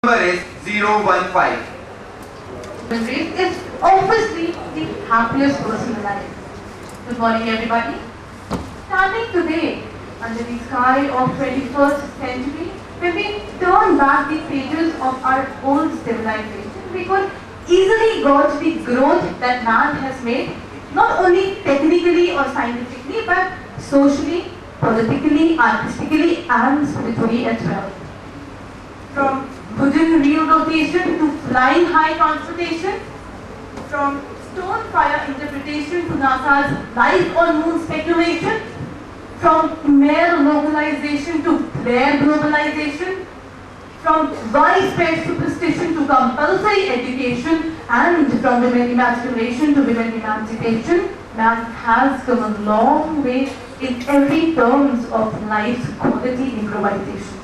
Number is 015. Is obviously the happiest person alive. Good morning, everybody. Starting today, under the sky of 21st century, when we turn back the pages of our old civilization, we could easily gauge the growth that man has made, not only technically or scientifically, but socially, politically, artistically, and spiritually as well. From wooden wheel rotation to flying high transportation, from stone fire interpretation to NASA's life on moon speculation, from mere localization to flare globalization, from widespread superstition to compulsory education, and from women emasculation to women emancipation, man has come a long way in every terms of life's quality improvisation.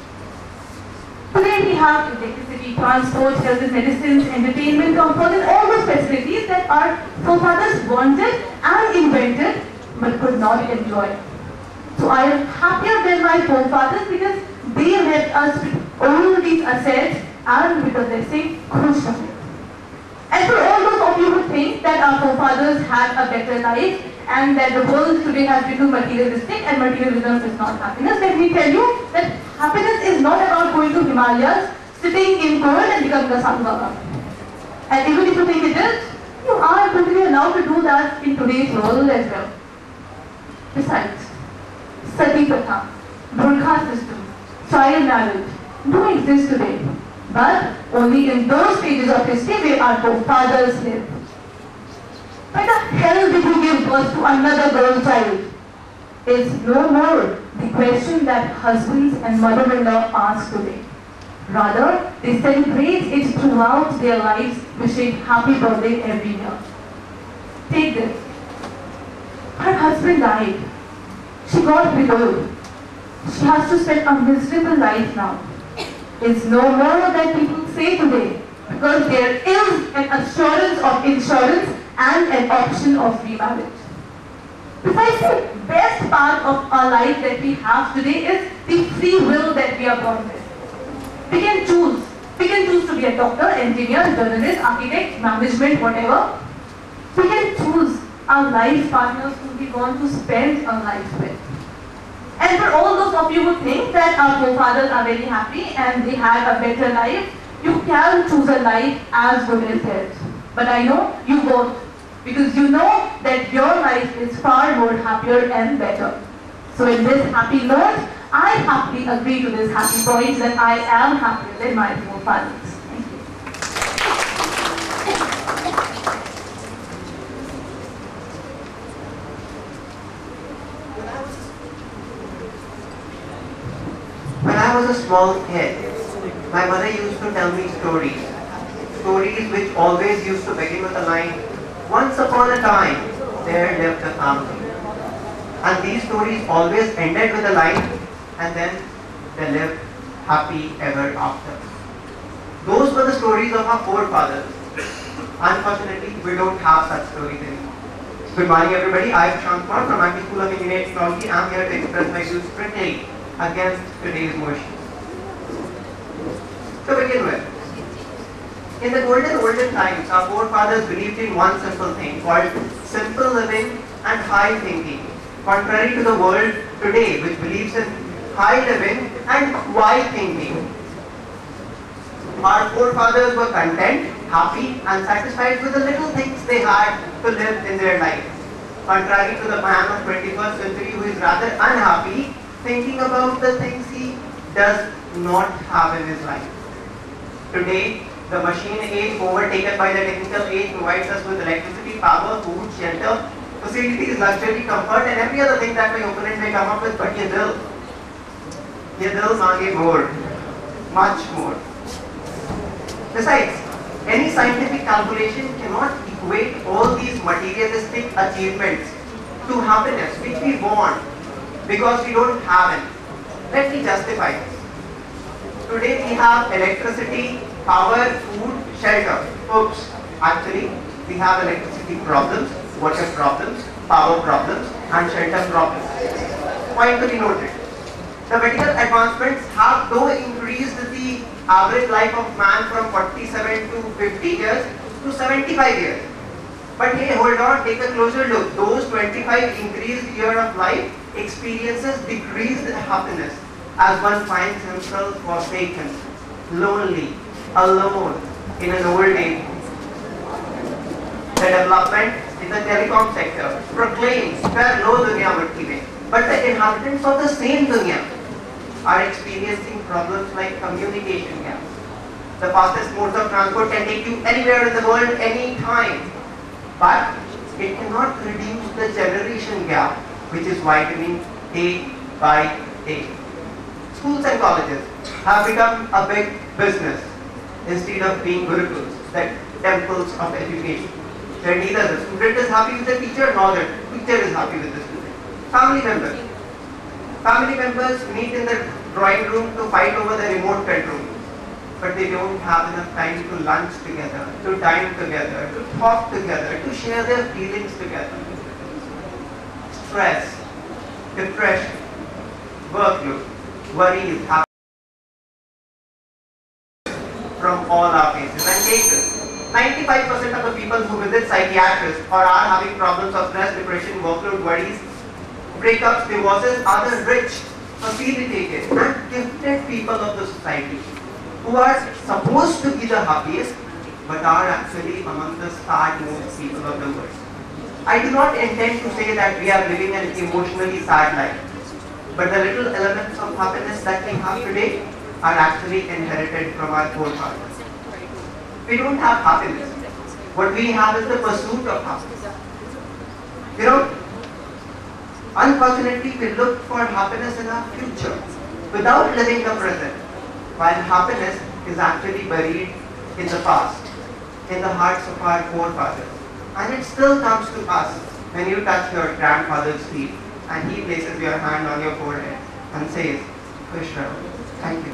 Today we have electricity, transport, health and medicines, entertainment, comfort, and all those facilities that our forefathers wanted and invented but could not enjoy. So I am happier than my forefathers because they left us with all these assets and with a blessing crucial. And for all those of you who think that our forefathers had a better life and that the world today has become materialistic and materialism is not happiness, let me tell you that happiness is not about going to Himalayas, sitting in cold and becoming a sadhu baba. And even if you think it is, you are totally allowed to do that in today's world as well. Besides, sati pratha, burkha system, child marriage do exist today, but only in those stages of history where our forefathers lived. Why the hell did you give birth to another girl child? Is no more the question that husbands and mother-in-law ask today. Rather, they celebrate it throughout their lives, wishing happy birthday every year. Take this. Her husband died. She got widowed. She has to spend a miserable life now. It's no more that people say today, because there is an assurance of insurance and an option of remarriage. Besides, the best part of our life that we have today is the free will that we are born with. We can choose. We can choose to be a doctor, engineer, journalist, architect, management, whatever. We can choose our life partners who we want to spend our life with. And for all those of you who think that our forefathers are very happy and they had a better life, you can choose a life as good as theirs. But I know you won't, because you know that your life is far more happier and better. So in this happy note, I happily agree to this happy point that I am happier than my forefathers. Thank you. When I was a small kid, my mother used to tell me stories. Stories which always used to begin with a line, "Once upon a time, there lived a family." And these stories always ended with a line, "and then they lived happy ever after." Those were the stories of our forefathers. Unfortunately, we don't have such stories anymore. Good morning, everybody. I am Shankar from Anti School of Engineering Technology. I am here to express my views strictly against today's motion. To begin with, in the olden times, our forefathers believed in one simple thing called simple living and high thinking, contrary to the world today, which believes in high living and wide thinking. Our forefathers were content, happy, and satisfied with the little things they had to live in their life, contrary to the man of 21st century who is rather unhappy, thinking about the things he does not have in his life. Today, the machine age, overtaken by the technical age, provides us with electricity, power, food, shelter, facilities, luxury, comfort, and every other thing that my opponent may come up with, but ye dil mange more, much more. Besides, any scientific calculation cannot equate all these materialistic achievements to happiness, which we want, because we don't have it. Let me justify this. Today we have electricity, power, food, shelter. Oops, actually we have electricity problems, water problems, power problems, and shelter problems. Point to be noted. The medical advancements have though increased the average life of man from 47 to 50 years to 75 years. But hey, hold on, take a closer look. Those 25 increased year of life experiences decreased happiness as one finds himself forsaken, lonely, alone in an old age. The development in the telecom sector proclaims that no dunya mutti mein. But the inhabitants of the same dunya are experiencing problems like communication gaps. The fastest modes of transport can take you anywhere in the world, anytime. But it cannot reduce the generation gap, which is widening day by day. Schools and colleges have become a big business instead of being gurukuls, the temples of education, where neither the student is happy with the teacher nor the teacher is happy with the student. Family members meet in the drawing room to fight over the remote control, but they don't have enough time to lunch together, to dine together, to talk together, to share their feelings together. Stress, depression, workload, worries happen from all our faces and cases. 95% of the people who visit psychiatrists or are having problems of stress, depression, workload, worries, breakups, divorces are the rich, facilitated and gifted people of the society who are supposed to be the happiest but are actually among the sad-most people of the world. I do not intend to say that we are living an emotionally sad life, but the little elements of happiness that we have today are actually inherited from our forefathers. We don't have happiness. What we have is the pursuit of happiness. You know, unfortunately, we look for happiness in our future without living the present, while happiness is actually buried in the past, in the hearts of our forefathers. And it still comes to us when you touch your grandfather's feet and he places your hand on your forehead and says, "Kush Raho, thank you."